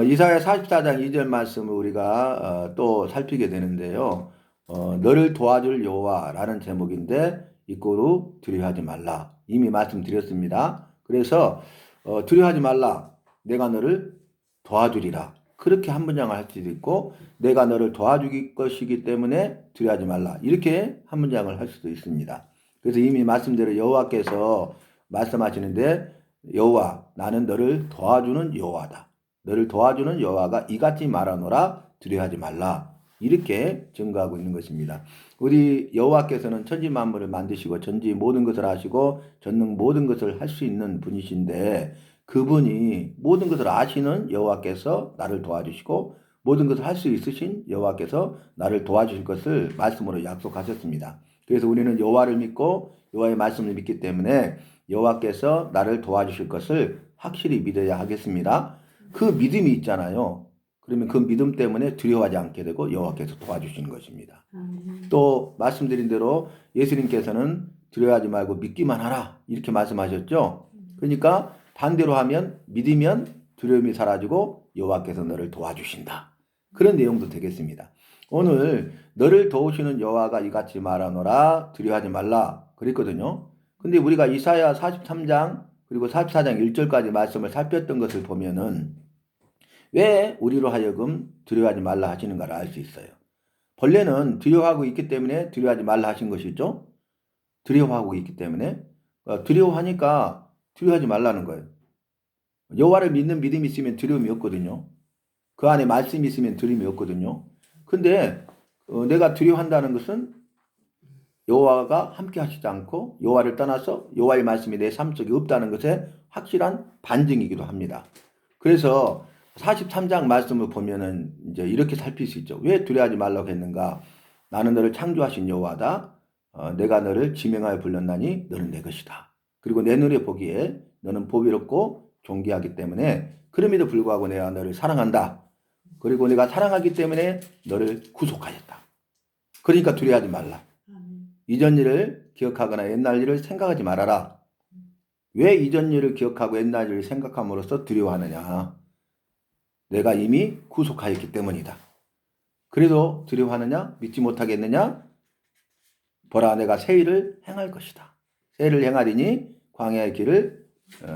이사야 44장 2절 말씀을 우리가 또 살피게 되는데요. 너를 도와줄 여호와라는 제목인데 이꼬로 두려워하지 말라. 이미 말씀드렸습니다. 그래서 두려워하지 말라. 내가 너를 도와주리라. 그렇게 한 문장을 할 수도 있고 내가 너를 도와줄 것이기 때문에 두려워하지 말라. 이렇게 한 문장을 할 수도 있습니다. 그래서 이미 말씀대로 여호와께서 말씀하시는데 여호와 나는 너를 도와주는 여호와다. 너를 도와주는 여호와가 이같이 말하노라 두려워하지 말라. 이렇게 증거하고 있는 것입니다. 우리 여호와께서는 천지 만물을 만드시고 전지 모든 것을 하시고 전능 모든 것을 할 수 있는 분이신데 그분이 모든 것을 아시는 여호와께서 나를 도와주시고 모든 것을 할 수 있으신 여호와께서 나를 도와주실 것을 말씀으로 약속하셨습니다. 그래서 우리는 여호와를 믿고 여호와의 말씀을 믿기 때문에 여호와께서 나를 도와주실 것을 확실히 믿어야 하겠습니다. 그 믿음이 있잖아요. 그러면 그 믿음 때문에 두려워하지 않게 되고 여호와께서 도와주시는 것입니다. 또 말씀드린 대로 예수님께서는 두려워하지 말고 믿기만 하라 이렇게 말씀하셨죠. 그러니까 반대로 하면 믿으면 두려움이 사라지고 여호와께서 너를 도와주신다. 그런 내용도 되겠습니다. 오늘 너를 도우시는 여호와가 이같이 말하노라 두려워하지 말라 그랬거든요. 근데 우리가 이사야 43장 그리고 44장 1절까지 말씀을 살폈던 것을 보면은 왜 우리로 하여금 두려워하지 말라 하시는가를 알 수 있어요. 본래는 두려워하고 있기 때문에 두려워하지 말라 하신 것이죠. 두려워하고 있기 때문에 두려워하니까 두려워하지 말라는 거예요. 여호와를 믿는 믿음이 있으면 두려움이 없거든요. 그 안에 말씀이 있으면 두려움이 없거든요. 근데 내가 두려워한다는 것은 여호와가 함께 하시지 않고 여호와를 떠나서 여호와의 말씀이 내 삶 속에 없다는 것에 확실한 반증이기도 합니다. 그래서 43장 말씀을 보면은 이제 이렇게 살필 수 있죠. 왜 두려워하지 말라고 했는가? 나는 너를 창조하신 여호와다. 내가 너를 지명하여 불렀나니 너는 내 것이다. 그리고 내 눈에 보기에 너는 보배롭고 존귀하기 때문에 그럼에도 불구하고 내가 너를 사랑한다. 그리고 내가 사랑하기 때문에 너를 구속하였다. 그러니까 두려워하지 말라. 이전 일을 기억하거나 옛날 일을 생각하지 말아라. 왜 이전 일을 기억하고 옛날 일을 생각함으로써 두려워하느냐? 내가 이미 구속하였기 때문이다. 그래도 두려워하느냐? 믿지 못하겠느냐? 보라 내가 새 일을 행할 것이다. 새 일을 행하리니 광야의 길을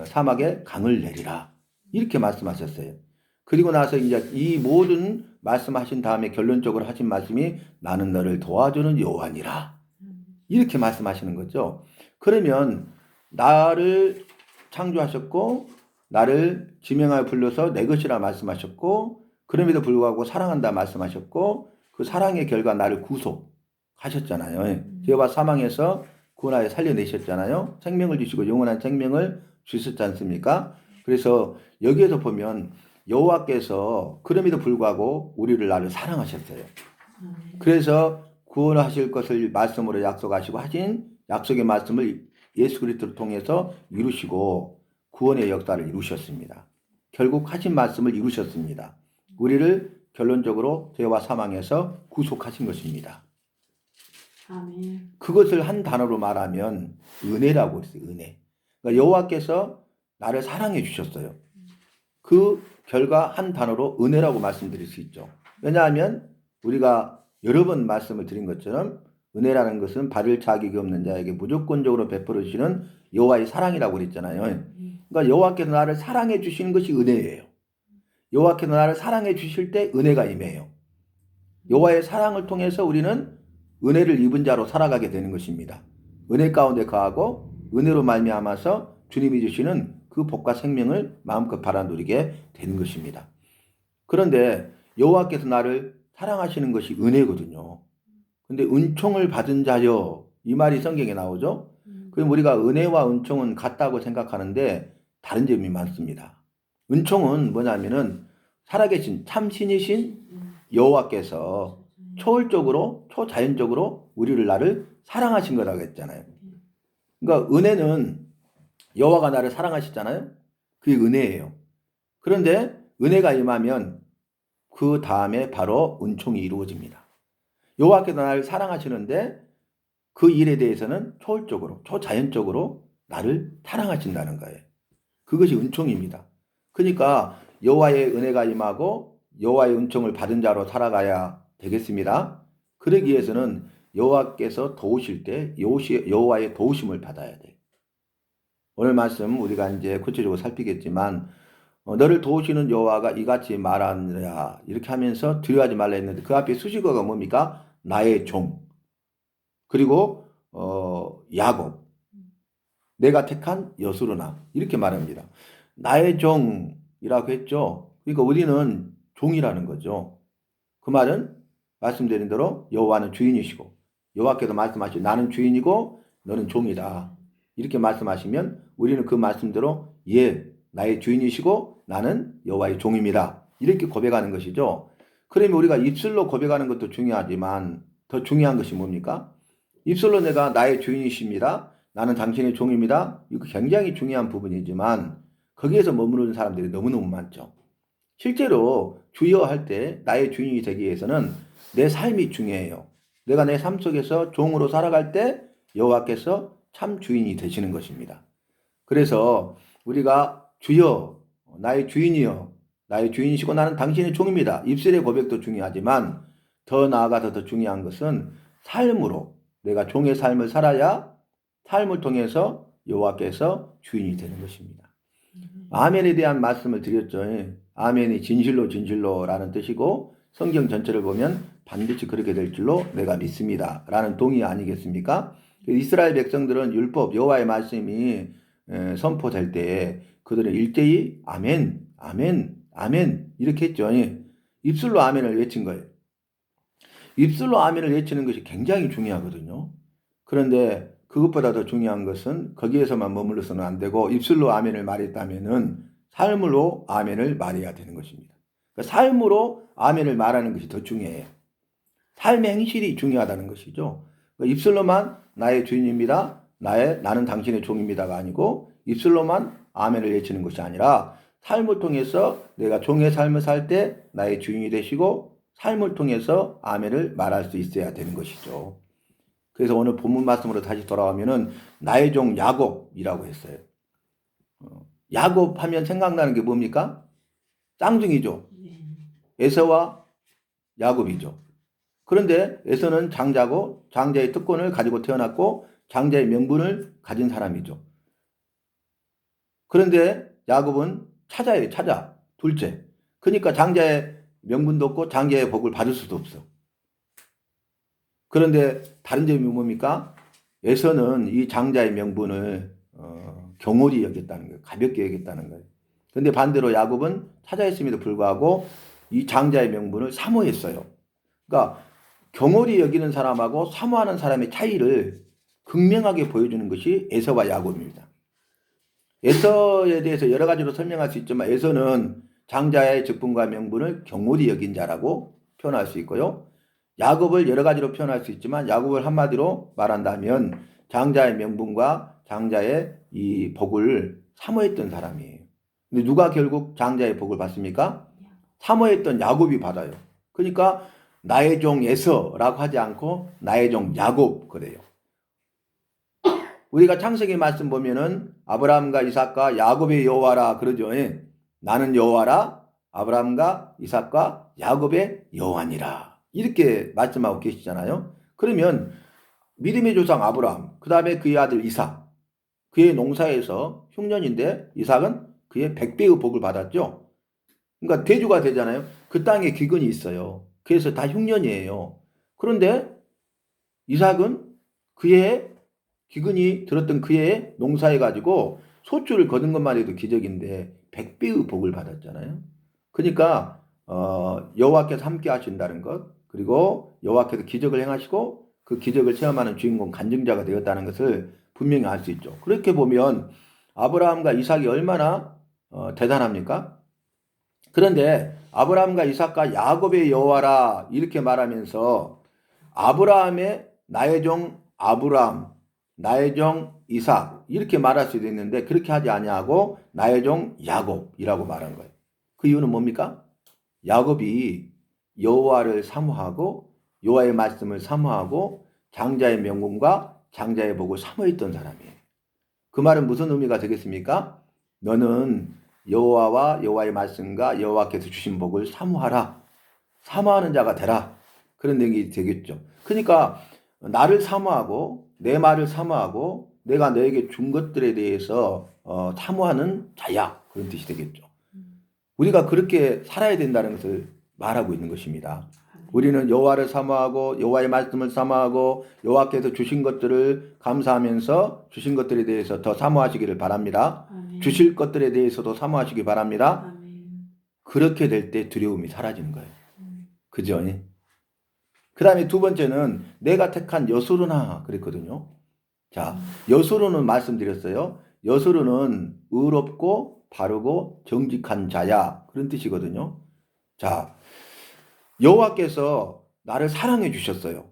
사막에 강을 내리라. 이렇게 말씀하셨어요. 그리고 나서 이제 이 모든 말씀하신 다음에 결론적으로 하신 말씀이 나는 너를 도와주는 여호와니라. 이렇게 말씀하시는 거죠. 그러면 나를 창조하셨고 나를 지명하여 불러서 내 것이라 말씀하셨고 그럼에도 불구하고 사랑한다 말씀하셨고 그 사랑의 결과 나를 구속하셨잖아요. 여호와 사망에서 구원하여 살려내셨잖아요. 생명을 주시고 영원한 생명을 주셨지 않습니까? 그래서 여기에서 보면 여호와께서 그럼에도 불구하고 우리를 나를 사랑하셨어요. 그래서 구원하실 것을 말씀으로 약속하시고 하신 약속의 말씀을 예수 그리스도를 통해서 이루시고 구원의 역사를 이루셨습니다. 결국 하신 말씀을 이루셨습니다. 우리를 결론적으로 죄와 사망에서 구속하신 것입니다. 아멘. 그것을 한 단어로 말하면 은혜라고 했어요. 은혜. 그러니까 여호와께서 나를 사랑해 주셨어요. 그 결과 한 단어로 은혜라고 말씀드릴 수 있죠. 왜냐하면 우리가 여러 번 말씀을 드린 것처럼 은혜라는 것은 받을 자격이 없는 자에게 무조건적으로 베풀어 주시는 여호와의 사랑이라고 그랬잖아요. 그러니까 여호와께서 나를 사랑해 주시는 것이 은혜예요. 여호와께서 나를 사랑해 주실 때 은혜가 임해요. 여호와의 사랑을 통해서 우리는 은혜를 입은 자로 살아가게 되는 것입니다. 은혜 가운데 거하고 은혜로 말미암아서 주님이 주시는 그 복과 생명을 마음껏 받아누리게 되는 것입니다. 그런데 여호와께서 나를 사랑하시는 것이 은혜거든요. 근데 은총을 받은 자여 이 말이 성경에 나오죠. 그럼 우리가 은혜와 은총은 같다고 생각하는데 다른 점이 많습니다. 은총은 뭐냐면은 살아계신 참신이신 여호와께서 초월적으로 초자연적으로 우리를 나를 사랑하신 거라고 했잖아요. 그러니까 은혜는 여호와가 나를 사랑하시잖아요. 그게 은혜예요. 그런데 은혜가 임하면 그 다음에 바로 은총이 이루어집니다. 여호와께서 나를 사랑하시는데 그 일에 대해서는 초월적으로 초자연적으로 나를 사랑하신다는 거예요. 그것이 은총입니다. 그러니까 여호와의 은혜가 임하고 여호와의 은총을 받은 자로 살아가야 되겠습니다. 그러기 위해서는 여호와께서 도우실 때 여호와의 도우심을 받아야 돼. 오늘 말씀 우리가 이제 구체적으로 살피겠지만 너를 도우시는 여호와가 이같이 말하느라 이렇게 하면서 두려워하지 말라 했는데 그 앞에 수식어가 뭡니까? 나의 종 그리고 야곱 내가 택한 여수르나 이렇게 말합니다. 나의 종이라고 했죠. 그러니까 우리는 종이라는 거죠. 그 말은 말씀드린 대로 여호와는 주인이시고 여호와께서 말씀하시고 나는 주인이고 너는 종이다. 이렇게 말씀하시면 우리는 그 말씀대로 예, 나의 주인이시고 나는 여호와의 종입니다. 이렇게 고백하는 것이죠. 그러면 우리가 입술로 고백하는 것도 중요하지만 더 중요한 것이 뭡니까? 입술로 내가 나의 주인이십니다. 나는 당신의 종입니다. 이거 굉장히 중요한 부분이지만 거기에서 머무르는 사람들이 너무너무 많죠. 실제로 주여 할 때 나의 주인이 되기 위해서는 내 삶이 중요해요. 내가 내 삶 속에서 종으로 살아갈 때 여호와께서 참 주인이 되시는 것입니다. 그래서 우리가 주여 나의 주인이여 나의 주인이시고 나는 당신의 종입니다. 입술의 고백도 중요하지만 더 나아가서 더 중요한 것은 삶으로 내가 종의 삶을 살아야 삶을 통해서 여호와께서 주인이 되는 것입니다. 아멘에 대한 말씀을 드렸죠. 아멘이 진실로 진실로라는 뜻이고 성경 전체를 보면 반드시 그렇게 될 줄로 내가 믿습니다. 라는 동의 아니겠습니까? 이스라엘 백성들은 율법 여호와의 말씀이 선포될 때 그들은 일제히 아멘, 아멘, 아멘 이렇게 했죠. 입술로 아멘을 외친 거예요. 입술로 아멘을 외치는 것이 굉장히 중요하거든요. 그런데 그것보다 더 중요한 것은 거기에서만 머물러서는 안 되고 입술로 아멘을 말했다면은 삶으로 아멘을 말해야 되는 것입니다. 그러니까 삶으로 아멘을 말하는 것이 더 중요해요. 삶의 행실이 중요하다는 것이죠. 그러니까 입술로만 나의 주인입니다. 나는 당신의 종입니다가 아니고 입술로만 아멘을 외치는 것이 아니라 삶을 통해서 내가 종의 삶을 살 때 나의 주인이 되시고 삶을 통해서 아멘을 말할 수 있어야 되는 것이죠. 그래서 오늘 본문 말씀으로 다시 돌아오면은 나의 종 야곱이라고 했어요. 야곱 하면 생각나는 게 뭡니까? 쌍둥이죠. 에서와 야곱이죠. 그런데 에서는 장자고 장자의 특권을 가지고 태어났고 장자의 명분을 가진 사람이죠. 그런데 야곱은 차자예요. 차자. 둘째. 그러니까 장자의 명분도 없고 장자의 복을 받을 수도 없어. 그런데 다른 점이 뭡니까? 에서는 이 장자의 명분을 경홀히 여겼다는 거예요. 가볍게 여겼다는 거예요. 그런데 반대로 야곱은 차자였음에도 불구하고 이 장자의 명분을 사모했어요. 그러니까 경홀히 여기는 사람하고 사모하는 사람의 차이를 극명하게 보여주는 것이 에서와 야곱입니다. 에서에 대해서 여러 가지로 설명할 수 있지만 에서는 장자의 직분과 명분을 경홀히 여긴 자라고 표현할 수 있고요. 야곱을 여러 가지로 표현할 수 있지만 야곱을 한마디로 말한다면 장자의 명분과 장자의 이 복을 사모했던 사람이에요. 근데 누가 결국 장자의 복을 받습니까? 사모했던 야곱이 받아요. 그러니까 나의 종 에서라고 하지 않고 나의 종 야곱 그래요. 우리가 창세기 말씀 보면은 아브라함과 이삭과 야곱의 여호와라 그러죠. 나는 여호와라 아브라함과 이삭과 야곱의 여호와니라 이렇게 말씀하고 계시잖아요. 그러면 믿음의 조상 아브라함 그 다음에 그의 아들 이삭 그의 농사에서 흉년인데 이삭은 그의 100배의 복을 받았죠. 그러니까 대주가 되잖아요. 그 땅에 기근이 있어요. 그래서 다 흉년이에요. 그런데 이삭은 그의 기근이 들었던 그의 농사해 가지고 소출을 거둔 것만 해도 기적인데 100배의 복을 받았잖아요. 그러니까 여호와께서 함께 하신다는 것 그리고 여호와께서 기적을 행하시고 그 기적을 체험하는 주인공 간증자가 되었다는 것을 분명히 알 수 있죠. 그렇게 보면 아브라함과 이삭이 얼마나 대단합니까? 그런데 아브라함과 이삭과 야곱의 여호와라 이렇게 말하면서 아브라함의 나의 종 아브라함 나의 종 이삭 이렇게 말할 수도 있는데 그렇게 하지 아니하고 나의 종 야곱이라고 말한 거예요. 그 이유는 뭡니까? 야곱이 여호와를 사모하고 여호와의 말씀을 사모하고 장자의 명분과 장자의 복을 사모했던 사람이에요. 그 말은 무슨 의미가 되겠습니까? 너는 여호와와 여호와의 말씀과 여호와께서 주신 복을 사모하라. 사모하는 자가 되라. 그런 내용이 되겠죠. 그러니까 나를 사모하고 내 말을 사모하고 내가 너에게 준 것들에 대해서 사모하는 자야. 그런 뜻이 되겠죠. 우리가 그렇게 살아야 된다는 것을 말하고 있는 것입니다. 우리는 여호와를 사모하고 여호와의 말씀을 사모하고 여호와께서 주신 것들을 감사하면서 주신 것들에 대해서 더 사모하시기를 바랍니다. 아멘. 주실 것들에 대해서도 사모하시기 바랍니다. 아멘. 그렇게 될 때 두려움이 사라지는 거예요. 음. 그죠? 그 다음에 두 번째는 내가 택한 여수르나 그랬거든요. 자, 여수르는 말씀드렸어요. 여수르는 의롭고 바르고 정직한 자야. 그런 뜻이거든요. 자, 여호와께서 나를 사랑해 주셨어요.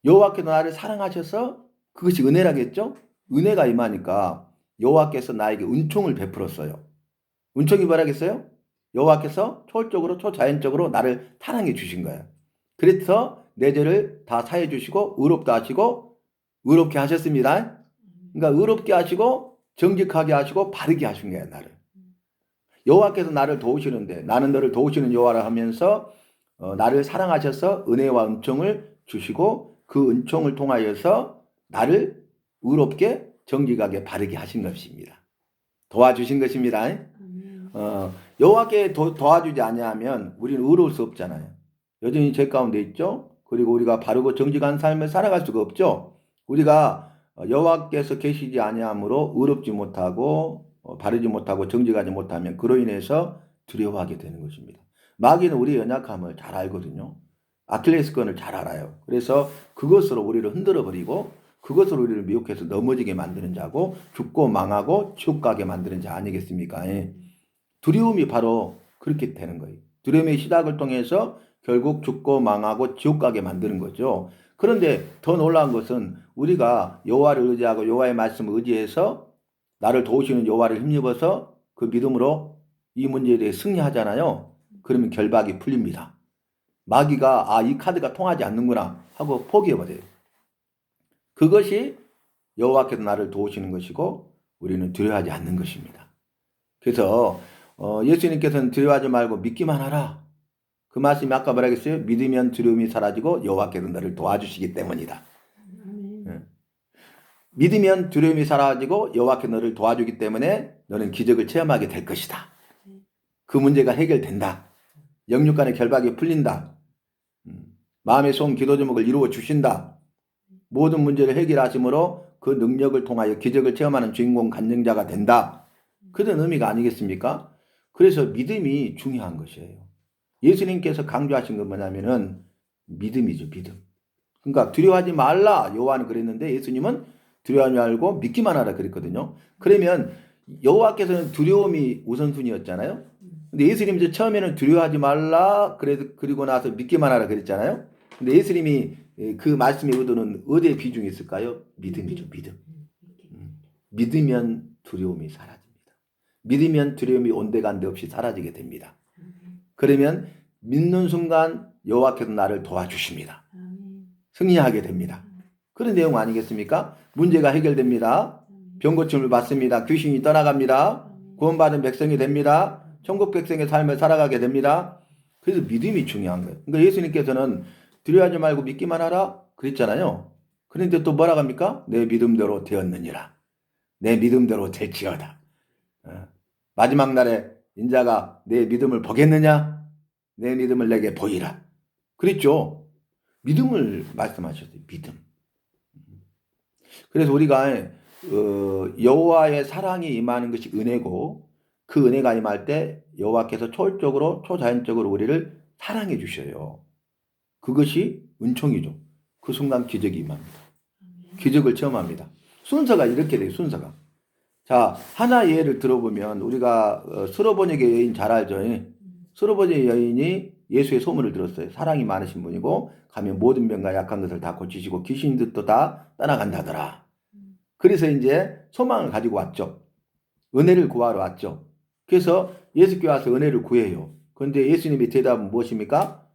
여호와께서 나를 사랑하셔서 그것이 은혜라겠죠? 은혜가 임하니까 여호와께서 나에게 은총을 베풀었어요. 은총이 뭐라겠어요? 여호와께서 초월적으로 초자연적으로 나를 사랑해 주신 거예요. 그래서 내 죄를 다 사해 주시고 의롭다 하시고 의롭게 하셨습니다. 그러니까 의롭게 하시고 정직하게 하시고 바르게 하신 거예요, 나를. 여호와께서 나를 도우시는데 나는 너를 도우시는 여호와라 하면서 나를 사랑하셔서 은혜와 은총을 주시고 그 은총을 통하여서 나를 의롭게 정직하게 바르게 하신 것입니다. 도와주신 것입니다. 아멘. 여호와께 도와주지 아니하면 우리는 의로울 수 없잖아요. 여전히 죄 가운데 있죠. 그리고 우리가 바르고 정직한 삶을 살아갈 수가 없죠. 우리가 여호와께서 계시지 아니하므로 의롭지 못하고 바르지 못하고 정직하지 못하면 그로 인해서 두려워하게 되는 것입니다. 마귀는 우리의 연약함을 잘 알거든요. 아킬레스건을 잘 알아요. 그래서 그것으로 우리를 흔들어 버리고 그것으로 우리를 미혹해서 넘어지게 만드는 자고 죽고 망하고 지옥 가게 만드는 자 아니겠습니까? 두려움이 바로 그렇게 되는 거예요. 두려움의 시작을 통해서 결국 죽고 망하고 지옥 가게 만드는 거죠. 그런데 더 놀라운 것은 우리가 여호와를 의지하고 여호와의 말씀을 의지해서 나를 도우시는 여호와를 힘입어서 그 믿음으로 이 문제에 대해 승리하잖아요. 그러면 결박이 풀립니다. 마귀가 이 카드가 통하지 않는구나 하고 포기해버려요. 그것이 여호와께서 나를 도우시는 것이고 우리는 두려워하지 않는 것입니다. 그래서 예수님께서는 두려워하지 말고 믿기만 하라. 그 말씀이 아까 뭐라 했어요? 믿으면 두려움이 사라지고 여호와께서 너를 도와주시기 때문이다. 아멘. 믿으면 두려움이 사라지고 여호와께서 너를 도와주기 때문에 너는 기적을 체험하게 될 것이다. 그 문제가 해결된다. 영육간의 결박이 풀린다. 마음의 소원 기도 제목을 이루어 주신다. 모든 문제를 해결하심으로 그 능력을 통하여 기적을 체험하는 주인공 간증자가 된다. 그런 의미가 아니겠습니까? 그래서 믿음이 중요한 것이에요. 예수님께서 강조하신 건 뭐냐면은 믿음이죠, 믿음. 그러니까 두려워하지 말라 여호와는 그랬는데 예수님은 두려워하지 말고 믿기만 하라 그랬거든요. 그러면 여호와께서는 두려움이 우선순위였잖아요. 근데 예수님이 처음에는 두려워하지 말라 그리고 나서 믿기만 하라 그랬잖아요. 근데 예수님이 그 말씀의 의도는 어디에 비중이 있을까요? 믿음이죠, 믿음. 믿으면 두려움이 사라집니다. 믿으면 두려움이 온데간데 없이 사라지게 됩니다. 그러면 믿는 순간 여호와께서 나를 도와주십니다. 승리하게 됩니다. 그런 내용 아니겠습니까? 문제가 해결됩니다. 병고침을 받습니다. 귀신이 떠나갑니다. 구원받은 백성이 됩니다. 천국 백성의 삶을 살아가게 됩니다. 그래서 믿음이 중요한 거예요. 그러니까 예수님께서는 두려워하지 말고 믿기만 하라 그랬잖아요. 그런데 또 뭐라고 합니까? 내 믿음대로 되었느니라. 내 믿음대로 될지어다. 마지막 날에 인자가 내 믿음을 보겠느냐? 내 믿음을 내게 보이라. 그랬죠. 믿음을 말씀하셨어요. 믿음. 그래서 우리가 여호와의 사랑이 임하는 것이 은혜고 그 은혜가 임할 때 여호와께서 초월적으로 초자연적으로 우리를 사랑해 주셔요. 그것이 은총이죠. 그 순간 기적이 임합니다. 기적을 체험합니다. 순서가 이렇게 돼요. 순서가. 자, 하나 예를 들어보면 우리가 스로보닉의 여인 잘 알죠. 스로보닉의 여인이 예수의 소문을 들었어요. 사랑이 많으신 분이고 가면 모든 병과 약한 것을 다 고치시고 귀신들도 다 떠나간다더라. 그래서 이제 소망을 가지고 왔죠. 은혜를 구하러 왔죠. 그래서 예수께 와서 은혜를 구해요. 그런데 예수님의 대답은 무엇입니까?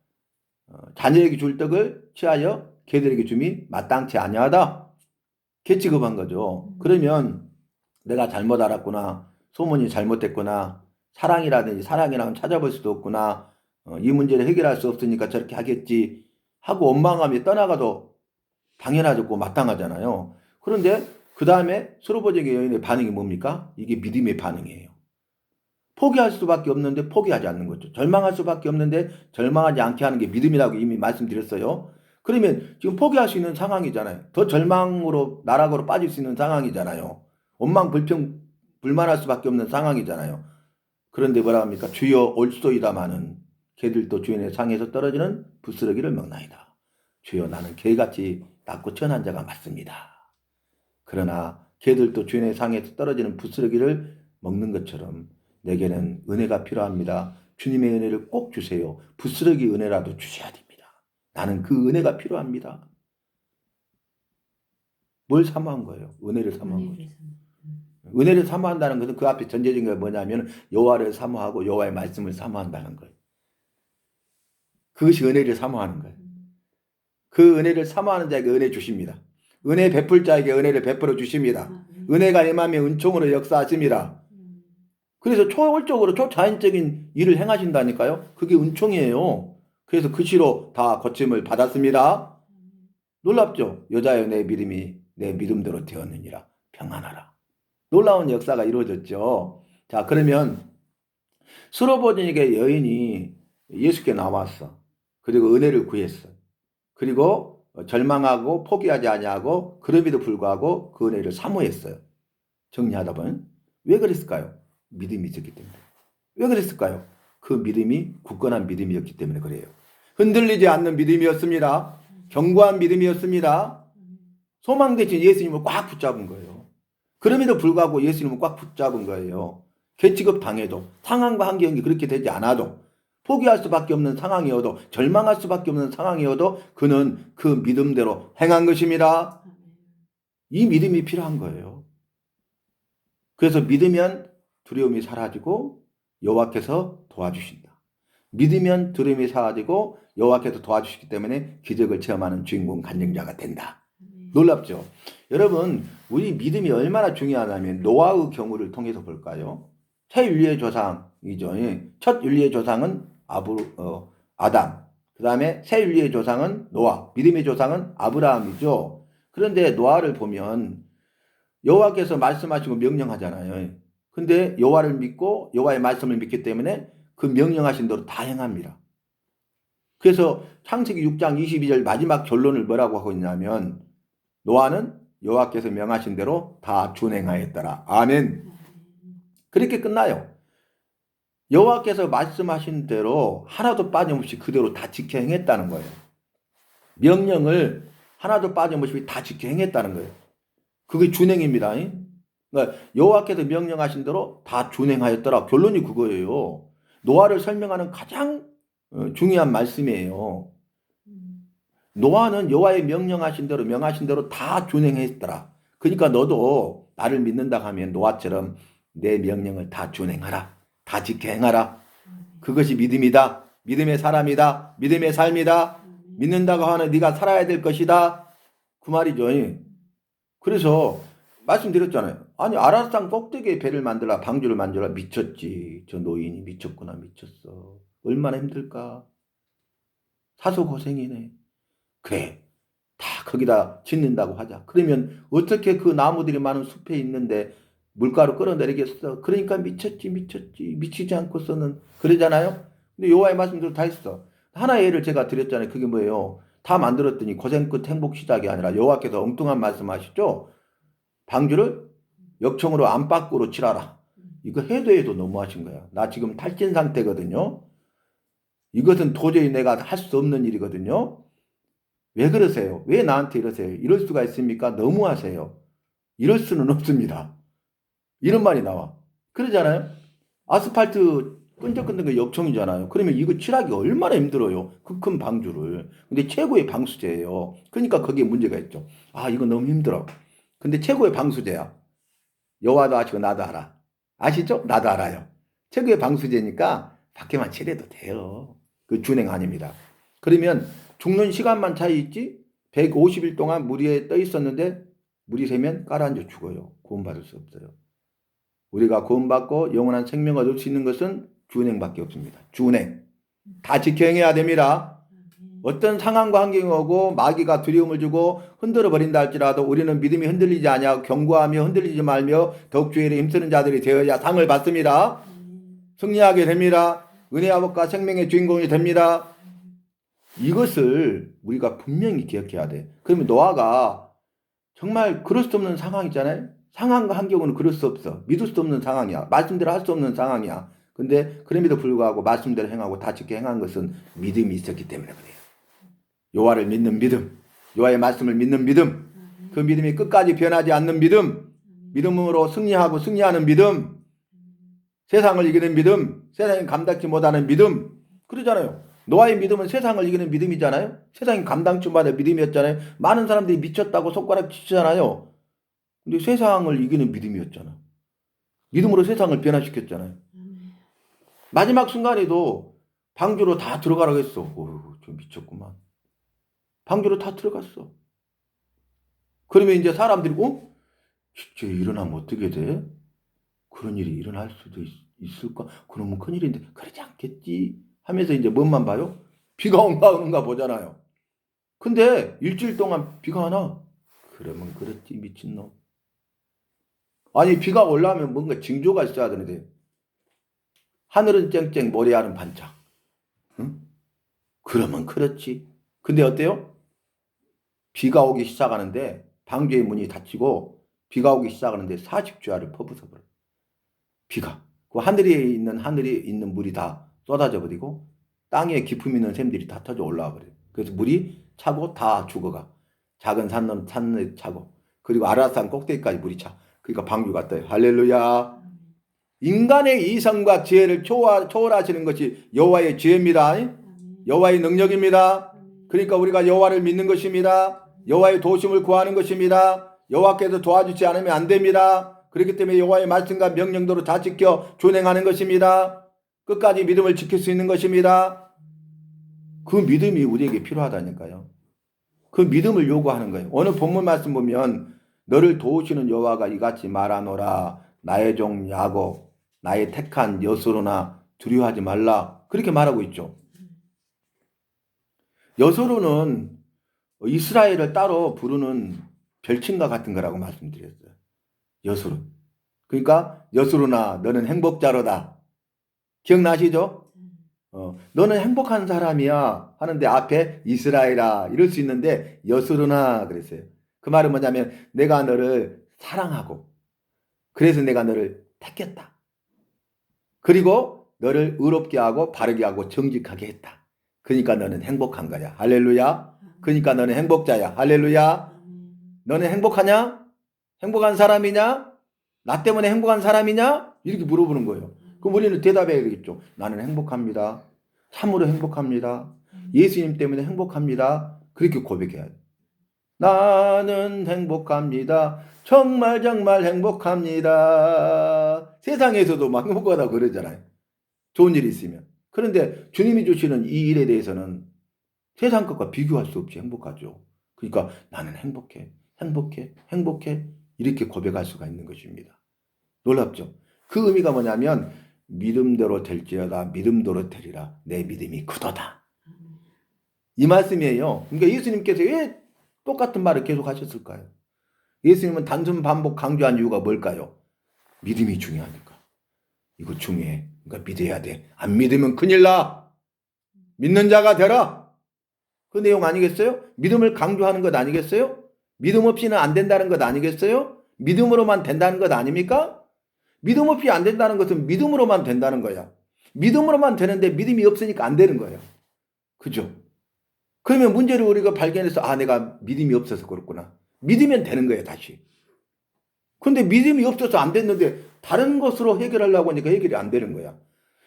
자녀에게 줄 떡을 취하여 개들에게 줌이 마땅치 아니하다. 개취급한 거죠. 그러면 내가 잘못 알았구나. 소문이 잘못됐구나. 사랑이라든지 사랑이랑 찾아볼 수도 없구나. 이 문제를 해결할 수 없으니까 저렇게 하겠지 하고 원망하며 떠나가도 당연하고 마땅하잖아요. 그런데 그 다음에 수로보적의 여인의 반응이 뭡니까? 이게 믿음의 반응이에요. 포기할 수밖에 없는데 포기하지 않는 거죠. 절망할 수밖에 없는데 절망하지 않게 하는 게 믿음이라고 이미 말씀드렸어요. 그러면 지금 포기할 수 있는 상황이잖아요. 더 절망으로 나락으로 빠질 수 있는 상황이잖아요. 원망 불평 불만할 수밖에 없는 상황이잖아요. 그런데 뭐라 합니까? 주여 올소이다마는 개들도 주인의 상에서 떨어지는 부스러기를 먹나이다. 주여 나는 개같이 낮고 천한 자가 맞습니다. 그러나 개들도 주인의 상에서 떨어지는 부스러기를 먹는 것처럼 내게는 은혜가 필요합니다. 주님의 은혜를 꼭 주세요. 부스러기 은혜라도 주셔야 됩니다. 나는 그 은혜가 필요합니다. 뭘 사모한 거예요? 은혜를 사모한 거죠. 은혜를 사모한다는 것은 그 앞에 전제적인 게 뭐냐면 여호와를 사모하고 여호와의 말씀을 사모한다는 거예요. 그것이 은혜를 사모하는 거예요. 그 은혜를 사모하는 자에게 은혜 주십니다. 은혜 베풀 자에게 은혜를 베풀어 주십니다. 은혜가 임하면 은총으로 역사하십니다. 그래서 초월적으로 초자연적인 일을 행하신다니까요. 그게 은총이에요. 그래서 그 시로 다 거침을 받았습니다. 놀랍죠? 여자여 내 믿음이 내 믿음대로 되었느니라. 평안하라. 놀라운 역사가 이루어졌죠. 자, 그러면 수로보니게 여인이 예수께 나왔어. 그리고 은혜를 구했어. 그리고 절망하고 포기하지 아니하고 그럼에도 불구하고 그 은혜를 사모했어요. 정리하다 보면 왜 그랬을까요? 믿음이 있었기 때문에. 왜 그랬을까요? 그 믿음이 굳건한 믿음이었기 때문에 그래요. 흔들리지 않는 믿음이었습니다. 견고한 믿음이었습니다. 소망 대신 예수님을 꽉 붙잡은 거예요. 그럼에도 불구하고 예수님을 꽉 붙잡은 거예요. 개취급 당해도 상황과 환경이 그렇게 되지 않아도 포기할 수밖에 없는 상황이어도 절망할 수밖에 없는 상황이어도 그는 그 믿음대로 행한 것입니다. 이 믿음이 필요한 거예요. 그래서 믿으면 두려움이 사라지고 여호와께서 도와주신다. 믿으면 두려움이 사라지고 여호와께서 도와주시기 때문에 기적을 체험하는 주인공 간증자가 된다. 놀랍죠? 여러분, 우리 믿음이 얼마나 중요하냐면 노아의 경우를 통해서 볼까요? 새 윤리의 조상이죠. 첫 윤리의 조상은 아담. 그 다음에 새 윤리의 조상은 노아. 믿음의 조상은 아브라함이죠. 그런데 노아를 보면 여호와께서 말씀하시고 명령하잖아요. 근데 여호와를 믿고 여호와의 말씀을 믿기 때문에 그 명령하신 대로 다 행합니다. 그래서 창세기 6장 22절 마지막 결론을 뭐라고 하고 있냐면 노아는 여호와께서 명하신 대로 다 준행하였더라. 아멘. 그렇게 끝나요. 여호와께서 말씀하신 대로 하나도 빠짐없이 그대로 다 지켜 행했다는 거예요. 명령을 하나도 빠짐없이 다 지켜 행했다는 거예요. 그게 준행입니다. 그러니까 여호와께서 명령하신 대로 다 준행하였더라. 결론이 그거예요. 노아를 설명하는 가장 중요한 말씀이에요. 노아는 여호와의 명령하신 대로 다 준행했더라. 그러니까 너도 나를 믿는다 하면 노아처럼 내 명령을 다 준행하라. 다 지켜 행하라. 그것이 믿음이다. 믿음의 사람이다. 믿음의 삶이다. 믿는다고 하는 네가 살아야 될 것이다. 그 말이죠. 그래서 말씀드렸잖아요. 아니 아라산 꼭대기에 배를 만들라 방주를 만들라 미쳤지. 저 노인이 미쳤구나 미쳤어. 얼마나 힘들까. 사소 고생이네. 그래 다 거기다 짓는다고 하자. 그러면 어떻게 그 나무들이 많은 숲에 있는데 물가로 끌어내리겠어. 그러니까 미쳤지 미치지 않고서는 그러잖아요. 근데 여호와의 말씀대로 다 했어. 하나의 예를 제가 드렸잖아요. 그게 뭐예요? 다 만들었더니 고생 끝 행복 시작이 아니라 여호와께서 엉뚱한 말씀하시죠. 방주를 역청으로 안팎으로 칠하라. 이거 해도 너무하신 거야. 나 지금 탈진 상태거든요. 이것은 도저히 내가 할 수 없는 일이거든요. 왜 그러세요? 왜 나한테 이러세요? 이럴 수가 있습니까? 너무하세요. 이럴 수는 없습니다. 이런 말이 나와. 그러잖아요. 아스팔트 끈적끈적 그 역청이잖아요. 그러면 이거 칠하기 얼마나 힘들어요. 그 큰 방주를. 근데 최고의 방수제예요. 그러니까 거기에 문제가 있죠. 아 이거 너무 힘들어. 근데 최고의 방수제야. 여호와도 아시고 나도 알아. 아시죠? 나도 알아요. 최고의 방수제니까 밖에만 칠해도 돼요. 그 준행 아닙니다. 그러면 죽는 시간만 차이 있지 150일 동안 물 위에 떠 있었는데 물이 새면 깔아앉아 죽어요. 구원받을 수 없어요. 우리가 구원받고 영원한 생명을 얻을 수 있는 것은 주은행밖에 없습니다. 주은행. 다 지켜 행해야 됩니다. 어떤 상황과 환경이 오고 마귀가 두려움을 주고 흔들어 버린다 할지라도 우리는 믿음이 흔들리지 아니하고 견고하며 흔들리지 말며 더욱 주의 일에 힘쓰는 자들이 되어야 상을 받습니다. 승리하게 됩니다. 은혜의 아버지가 생명의 주인공이 됩니다. 이것을 우리가 분명히 기억해야 돼. 그러면 노아가 정말 그럴 수 없는 상황이잖아요. 상황과 환경은 그럴 수 없어. 믿을 수 없는 상황이야. 말씀대로 할 수 없는 상황이야. 근데 그럼에도 불구하고 말씀대로 행하고 다 지켜 행한 것은 믿음이 있었기 때문에 그래요. 여호와를 믿는 믿음, 여호와의 말씀을 믿는 믿음, 그 믿음이 끝까지 변하지 않는 믿음, 믿음으로 승리하고 승리하는 믿음, 세상을 이기는 믿음, 세상이 감당치 못하는 믿음. 그러잖아요. 노아의 믿음은 세상을 이기는 믿음이잖아요. 세상이 감당치 못하는 믿음이었잖아요. 많은 사람들이 미쳤다고 손가락 치잖아요. 근데 세상을 이기는 믿음이었잖아. 믿음으로 세상을 변화시켰잖아요. 마지막 순간에도 방주로 다 들어가라고 했어. 어휴, 좀 미쳤구만. 방주로 다 들어갔어. 그러면 이제 사람들이 진짜 일어나면 어떻게 돼? 그런 일이 일어날 수도 있을까? 그러면 큰일인데 그러지 않겠지 하면서 이제 뭔만 봐요? 비가 오는가 보잖아요. 근데 일주일 동안 비가 안 와. 그러면 그렇지 미친놈. 아니 비가 올라오면 뭔가 징조가 있어야 되는데 하늘은 쨍쨍 모래알은 반짝. 응? 그러면 그렇지. 근데 어때요? 비가 오기 시작하는데 방주의 문이 닫히고 비가 오기 시작하는데 40주야를 퍼부어버려. 비가. 그 하늘에 있는 물이 다 쏟아져 버리고 땅에 기품 있는 샘들이 다 터져 올라와 버려요. 그래서 물이 차고 다 죽어가. 작은 산을 차고 그리고 아라산 꼭대기까지 물이 차. 그러니까 방주가 떠요. 할렐루야. 인간의 이성과 지혜를 초월하시는 것이 여호와의 지혜입니다. 여호와의 능력입니다. 그러니까 우리가 여호와를 믿는 것입니다. 여호와의 도우심을 구하는 것입니다. 여호와께서 도와주지 않으면 안 됩니다. 그렇기 때문에 여호와의 말씀과 명령대로 다 지켜 준행하는 것입니다. 끝까지 믿음을 지킬 수 있는 것입니다. 그 믿음이 우리에게 필요하다니까요. 그 믿음을 요구하는 거예요. 오늘 본문 말씀 보면 너를 도우시는 여호와가 이같이 말하노라. 나의 종 야곱, 나의 택한 여소로나 두려워하지 말라. 그렇게 말하고 있죠. 여소로는 이스라엘을 따로 부르는 별칭과 같은 거라고 말씀드렸어요. 여소로. 그러니까 여소로나 너는 행복자로다. 기억나시죠? 너는 행복한 사람이야 하는데 앞에 이스라엘아 이럴 수 있는데 여소로나 그랬어요. 그 말은 뭐냐면 내가 너를 사랑하고 그래서 내가 너를 택했다. 그리고 너를 의롭게 하고 바르게 하고 정직하게 했다. 그러니까 너는 행복한 거야. 할렐루야. 그러니까 너는 행복자야. 할렐루야. 너는 행복하냐? 행복한 사람이냐? 나 때문에 행복한 사람이냐? 이렇게 물어보는 거예요. 그럼 우리는 대답해야 되겠죠. 나는 행복합니다. 참으로 행복합니다. 예수님 때문에 행복합니다. 그렇게 고백해야 돼. 나는 행복합니다. 정말 정말 행복합니다. 세상에서도 막 행복하다고 그러잖아요. 좋은 일이 있으면. 그런데 주님이 주시는 이 일에 대해서는 세상 것과 비교할 수 없이 행복하죠. 그러니까 나는 행복해, 행복해, 행복해 이렇게 고백할 수가 있는 것입니다. 놀랍죠? 그 의미가 뭐냐면 믿음대로 될지어다 믿음대로 되리라 내 믿음이 크도다. 이 말씀이에요. 그러니까 예수님께서 왜 똑같은 말을 계속 하셨을까요? 예수님은 단순 반복 강조한 이유가 뭘까요? 믿음이 중요하니까. 이거 중요해. 그러니까 믿어야 돼. 안 믿으면 큰일 나. 믿는 자가 되라. 그 내용 아니겠어요? 믿음을 강조하는 것 아니겠어요? 믿음 없이는 안 된다는 것 아니겠어요? 믿음으로만 된다는 것 아닙니까? 믿음 없이 안 된다는 것은 믿음으로만 된다는 거야. 믿음으로만 되는데 믿음이 없으니까 안 되는 거예요. 그죠? 그러면 문제를 우리가 발견해서 내가 믿음이 없어서 그렇구나. 믿으면 되는 거예요, 다시. 근데 믿음이 없어서 안 됐는데 다른 것으로 해결하려고 하니까 해결이 안 되는 거야.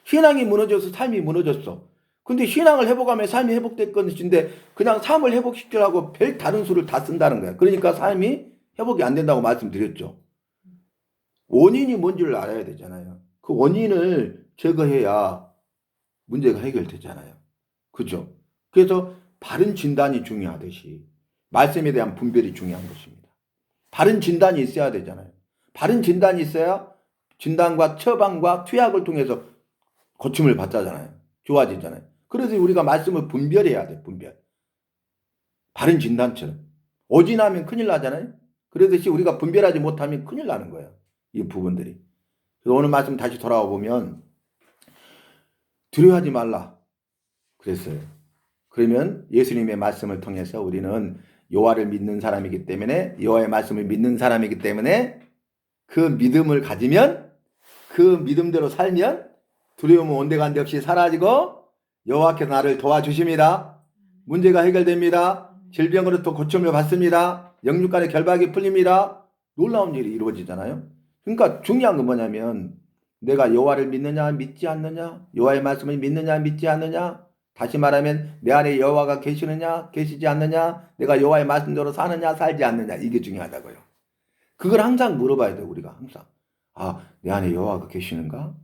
신앙이 무너져서 삶이 무너졌어. 근데 신앙을 회복하면 삶이 회복될 것인데 그냥 삶을 회복시키려고 별 다른 수를 다 쓴다는 거야. 그러니까 삶이 회복이 안 된다고 말씀드렸죠. 원인이 뭔지를 알아야 되잖아요. 그 원인을 제거해야 문제가 해결되잖아요. 그죠? 그래서 바른 진단이 중요하듯이 말씀에 대한 분별이 중요한 것입니다. 바른 진단이 있어야 되잖아요. 바른 진단이 있어야 진단과 처방과 투약을 통해서 고침을 받잖아요. 좋아지잖아요. 그래서 우리가 말씀을 분별해야 돼. 분별. 바른 진단처럼. 오진하면 큰일 나잖아요. 그러듯이 우리가 분별하지 못하면 큰일 나는 거예요. 이 부분들이. 그래서 오늘 말씀 다시 돌아와 보면 두려워하지 말라 그랬어요. 그러면 예수님의 말씀을 통해서 우리는 여호와를 믿는 사람이기 때문에, 여호와의 말씀을 믿는 사람이기 때문에 그 믿음을 가지면, 그 믿음대로 살면 두려움은 온데간데 없이 사라지고 여호와께서 나를 도와주십니다. 문제가 해결됩니다. 질병으로부터 고침을 받습니다. 영육간의 결박이 풀립니다. 놀라운 일이 이루어지잖아요. 그러니까 중요한 건 뭐냐면 내가 여호와를 믿느냐 믿지 않느냐, 여호와의 말씀을 믿느냐 믿지 않느냐, 다시 말하면 내 안에 여호와가 계시느냐 계시지 않느냐, 내가 여호와의 말씀대로 사느냐 살지 않느냐, 이게 중요하다고요. 그걸 항상 물어봐야 돼요. 우리가 항상. 내 안에 여호와가 계시는가?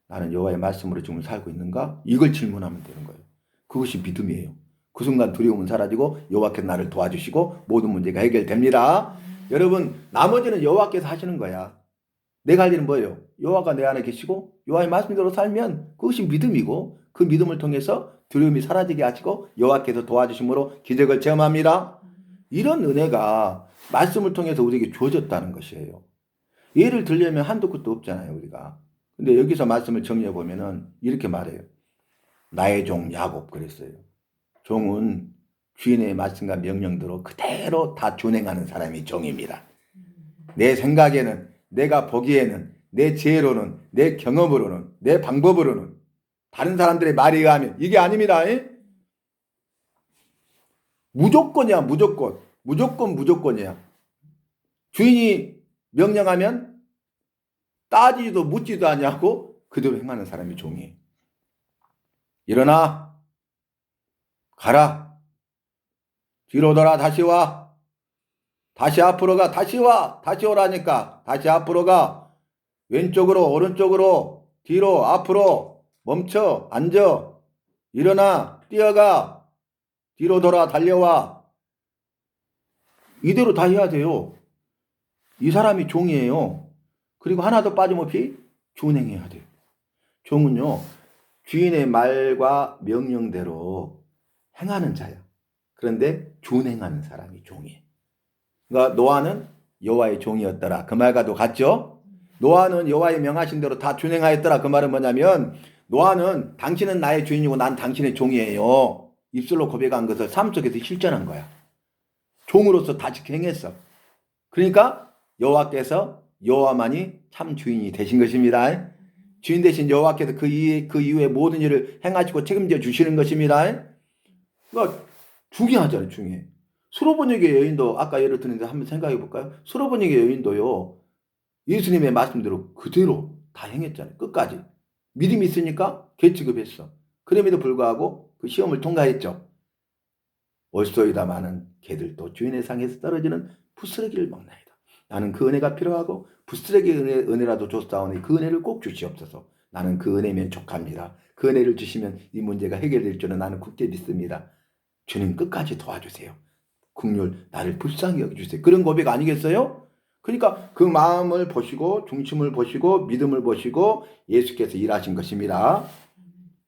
나는 여호와의 말씀으로 지금 살고 있는가? 이걸 질문하면 되는 거예요. 그것이 믿음이에요. 그 순간 두려움은 사라지고 여호와께서 나를 도와주시고 모든 문제가 해결됩니다. 여러분, 나머지는 여호와께서 하시는 거야. 내가 할 일은 뭐예요? 여호와가 내 안에 계시고 여호와의 말씀대로 살면 그것이 믿음이고, 그 믿음을 통해서 두려움이 사라지게 하시고 여호와께서 도와주심으로 기적을 체험합니다. 이런 은혜가 말씀을 통해서 우리에게 주어졌다는 것이에요. 예를 들려면 한도 끝도 없잖아요, 우리가. 근데 여기서 말씀을 정리해 보면은 이렇게 말해요. 나의 종 야곱 그랬어요. 종은 주인의 말씀과 명령대로 그대로 다 준행하는 사람이 종입니다. 내 생각에는, 내가 보기에는, 내 지혜로는, 내 경험으로는, 내 방법으로는, 다른 사람들의 말에 의하면 이게 아닙니다. 무조건이야, 무조건. 무조건이야. 주인이 명령하면 따지지도 묻지도 않냐고 그대로 행하는 사람이 종이에요. 일어나, 가라, 뒤로 돌아 다시 와, 다시 앞으로 가, 다시 와, 다시 오라니까 다시 앞으로 가, 왼쪽으로 오른쪽으로 뒤로 앞으로, 멈춰 앉아, 일어나 뛰어가, 뒤로 돌아 달려와. 이대로 다 해야 돼요. 이 사람이 종이에요. 그리고 하나도 빠짐없이 준행해야 돼요. 종은요, 주인의 말과 명령대로 행하는 자야. 그런데 준행하는 사람이 종이에요. 그러니까 노아는 여호와의 종이었더라. 그 말과도 같죠? 노아는 여호와의 명하신 대로 다 준행하였더라. 그 말은 뭐냐면 노아는 당신은 나의 주인이고 난 당신의 종이에요. 입술로 고백한 것을 삶 속에서 실천한 거야. 종으로서 다 행했어. 그러니까 여호와께서, 여호와만이 참 주인이 되신 것입니다. 주인 대신 여호와께서 그 이후에 모든 일을 행하시고 책임져 주시는 것입니다. 그러니까 중요하잖아요. 중요해. 수로번역의 여인도 아까 예를 들었는데 한번 생각해 볼까요? 수로번역의 여인도요, 예수님의 말씀대로 그대로 다 행했잖아요. 끝까지. 믿음이 있으니까 개취급했어. 그럼에도 불구하고 그 시험을 통과했죠. 올소이다마는 개들도 주인의 상에서 떨어지는 부스러기를 먹나이다. 나는 그 은혜가 필요하고 부스러기 은혜라도 줬사오니 그 은혜를 꼭 주시옵소서. 나는 그 은혜면 족합니다. 그 은혜를 주시면 이 문제가 해결될 줄은 나는 굳게 믿습니다. 주님 끝까지 도와주세요. 국률 나를 불쌍히 여겨주세요. 그런 고백 아니겠어요? 그러니까 그 마음을 보시고 중심을 보시고 믿음을 보시고 예수께서 일하신 것입니다.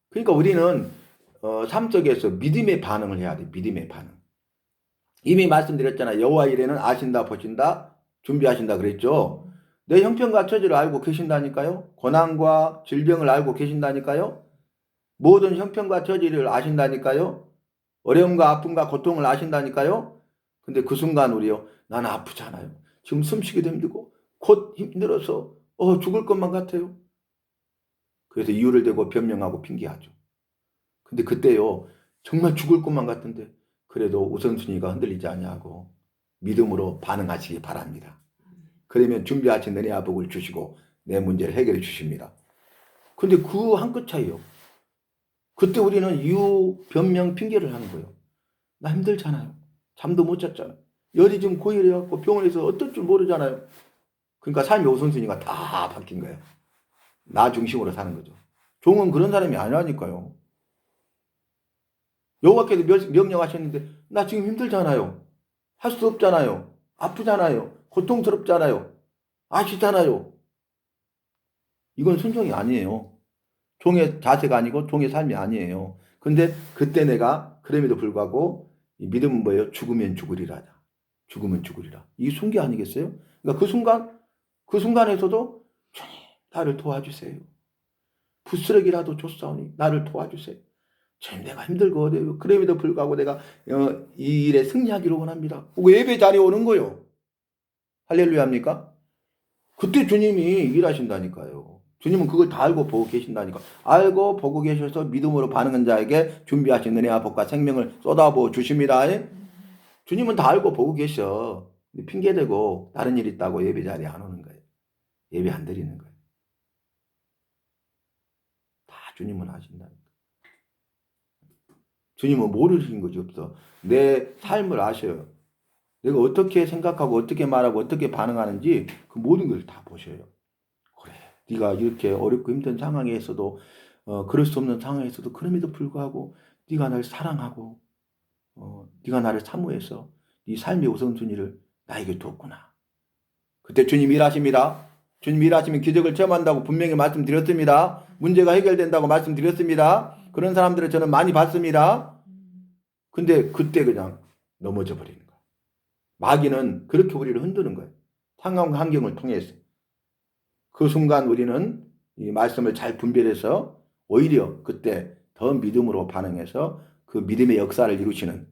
그러니까 우리는 삶 속에서 믿음의 반응을 해야 돼. 믿음의 반응. 이미 말씀드렸잖아요. 여호와 이레는 아신다, 보신다, 준비하신다 그랬죠. 내 형편과 처지를 알고 계신다니까요. 고난과 질병을 알고 계신다니까요. 모든 형편과 처지를 아신다니까요. 어려움과 아픔과 고통을 아신다니까요. 근데 그 순간 우리요, 나는 아프잖아요. 지금 숨쉬기도 힘들고 곧 힘들어서 죽을 것만 같아요. 그래서 이유를 대고 변명하고 핑계하죠. 근데 그때요, 정말 죽을 것만 같은데 그래도 우선순위가 흔들리지 않냐고 믿음으로 반응하시기 바랍니다. 그러면 준비하신 은혜와 복을 주시고 내 문제를 해결해 주십니다. 근데 그 한 끗 차이요. 그때 우리는 이유, 변명, 핑계를 하는 거예요. 나 힘들잖아요. 잠도 못 잤잖아요. 열이 지금 고열해갖고 병원에서 어떨 줄 모르잖아요. 그러니까 삶의 우선순위가 다 바뀐 거예요. 나 중심으로 사는 거죠. 종은 그런 사람이 아니라니까요. 여호와께서 명령하셨는데 나 지금 힘들잖아요. 할 수 없잖아요. 아프잖아요. 고통스럽잖아요. 아시잖아요. 이건 순종이 아니에요. 종의 자세가 아니고 종의 삶이 아니에요. 근데 그때 내가 그럼에도 불구하고 이 믿음은 뭐예요? 죽으면 죽으리라. 죽으면 죽으리라. 이 순기 아니겠어요? 그러니까 그 순간에서도 주님 나를 도와주세요. 부스러기라도 줬사오니 나를 도와주세요. 주님 내가 힘들고 어려워요. 그럼에도 불구하고 내가 이 일에 승리하기를 원합니다. 예배 자리에 오는 거요. 할렐루야입니까? 그때 주님이 일하신다니까요. 주님은 그걸 다 알고 보고 계신다니까. 알고 보고 계셔서 믿음으로 반응한 자에게 준비하신 은혜와 복과 생명을 쏟아부어 주십니다. 주님은 다 알고 보고 계셔. 핑계대고 다른 일 있다고 예배 자리에 안 오는 거예요. 예배 안 드리는 거예요. 다 주님은 하신다니까. 주님은 모르신 것이 없어. 내 삶을 아셔요. 내가 어떻게 생각하고 어떻게 말하고 어떻게 반응하는지 그 모든 걸 다 보셔요. 그래, 네가 이렇게 어렵고 힘든 상황에서도 그럴 수 없는 상황에서도 그럼에도 불구하고 네가 나를 사랑하고 네가 나를 사모해서 네 삶의 우선순위를 나에게 뒀구나. 그때 주님 일하십니다. 주님 일하시면 기적을 체험한다고 분명히 말씀드렸습니다. 문제가 해결된다고 말씀드렸습니다. 그런 사람들을 저는 많이 봤습니다. 근데 그때 그냥 넘어져 버리는 거예요. 마귀는 그렇게 우리를 흔드는 거예요. 상황 환경을 통해서. 그 순간 우리는 이 말씀을 잘 분별해서 오히려 그때 더 믿음으로 반응해서 그 믿음의 역사를 이루시는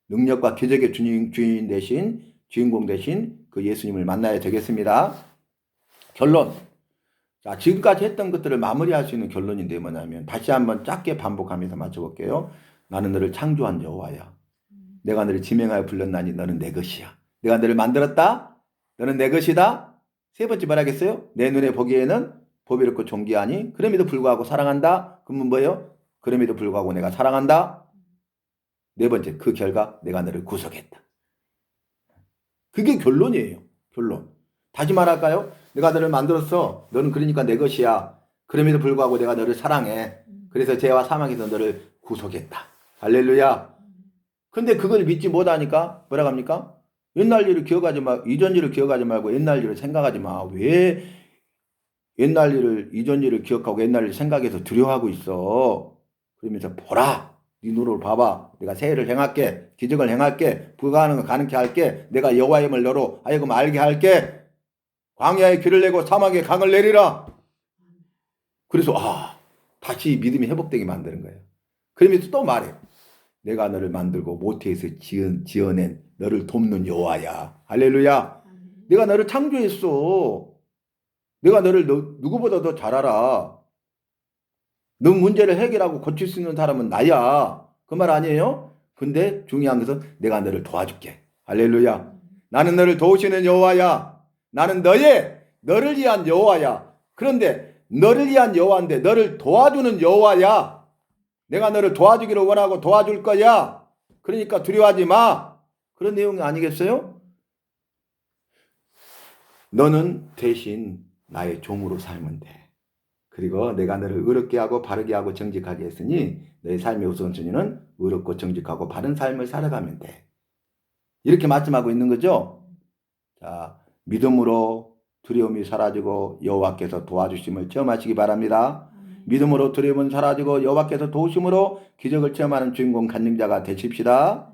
능력과 기적의 주인 대신 주인공 대신 그 예수님을 만나야 되겠습니다. 결론. 자, 지금까지 했던 것들을 마무리할 수 있는 결론인데 뭐냐면 다시 한번 짧게 반복하면서 맞춰볼게요. 나는 너를 창조한 여호와야. 내가 너를 지명하여 불렀나니 너는 내 것이야. 내가 너를 만들었다. 너는 내 것이다. 세 번째 말하겠어요? 내 눈에 보기에는 보배롭고 존귀하니 그럼에도 불구하고 사랑한다. 그러면 뭐예요? 그럼에도 불구하고 내가 사랑한다. 네 번째, 그 결과 내가 너를 구속했다. 그게 결론이에요. 결론. 다시 말할까요? 내가 너를 만들었어. 너는 그러니까 내 것이야. 그럼에도 불구하고 내가 너를 사랑해. 그래서 죄와 사망에서 너를 구속했다. 할렐루야. 근데 그걸 믿지 못하니까 뭐라고 합니까? 옛날 일을 기억하지 마. 이전 일을 기억하지 말고 옛날 일을 생각하지 마. 왜 옛날 일을 이전 일을 기억하고 옛날 일을 생각해서 두려워하고 있어. 그러면서 보라. 네 눈으로 봐봐. 내가 새 일을 행할게. 기적을 행할게. 불가능을 가능케 할게. 내가 여호와의 힘을 너로 하여금 알게 할게. 광야에 길을 내고 사막에 강을 내리라. 그래서 다시 믿음이 회복되게 만드는 거예요. 그러면서 또 말해. 내가 너를 만들고 모태에서 지어낸 너를 돕는 여호와야. 할렐루야. 내가 너를 창조했어. 내가 너를 누구보다 더 잘 알아. 너 문제를 해결하고 고칠 수 있는 사람은 나야. 그 말 아니에요? 근데 중요한 것은 내가 너를 도와줄게. 할렐루야. 나는 너를 도우시는 여호와야. 나는 너를 위한 여호와야. 그런데 너를 위한 여호와인데 너를 도와주는 여호와야. 내가 너를 도와주기를 원하고 도와줄 거야. 그러니까 두려워하지 마. 그런 내용이 아니겠어요? 너는 대신 나의 종으로 살면 돼. 그리고 내가 너를 의롭게 하고 바르게 하고 정직하게 했으니 너의 삶의 우선순위는 의롭고 정직하고 바른 삶을 살아가면 돼. 이렇게 말씀하고 있는 거죠. 자, 믿음으로 두려움이 사라지고 여호와께서 도와주심을 체험하시기 바랍니다. 믿음으로 두려움은 사라지고 여호와께서 도우심으로 기적을 체험하는 주인공 간증자가 되십시다.